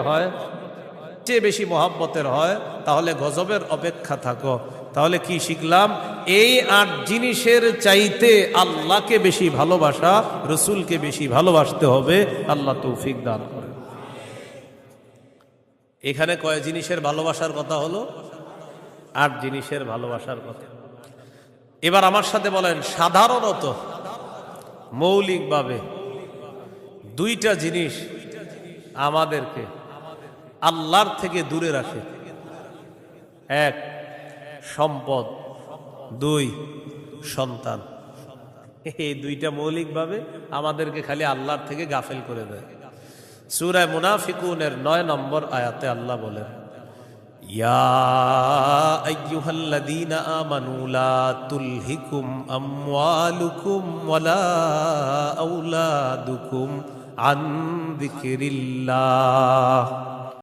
হয়, চেয়ে বেশি মহাব্বতের হয়, তাহলে গজবের অপেক্ষা থাকো। তাহলে কি শিখলাম? এই 8 জিনিসের চাইতে আল্লাহকে বেশি ভালোবাসা, রসুলকে বেশি ভালোবাসতে হবে। আল্লাহ তৌফিক দান করে। এখানে কয় জিনিসের ভালোবাসার কথা হলো? 8 জিনিসের ভালোবাসার কথা। এবার আমার সাথে বলেন, সাধারণত মৌলিকভাবে 2টা জিনিস আমাদেরকে আল্লাহর থেকে দূরে রাখে। 1 সম্পদ, 2 সন্তান। এই 2টা মৌলিকভাবে আমাদেরকে খালি আল্লাহর থেকে গাফেল করে দেয়। সূরা মুনাফিকুনের 9 নম্বর আয়াতে আল্লাহ বলেন, ইয়া আইয়ুহাল্লাযীনা আমানু লা তুলহিকুম আমওয়ালুকুম ওয়ালা আওলাদুকুম আন যিকরিল্লাহ।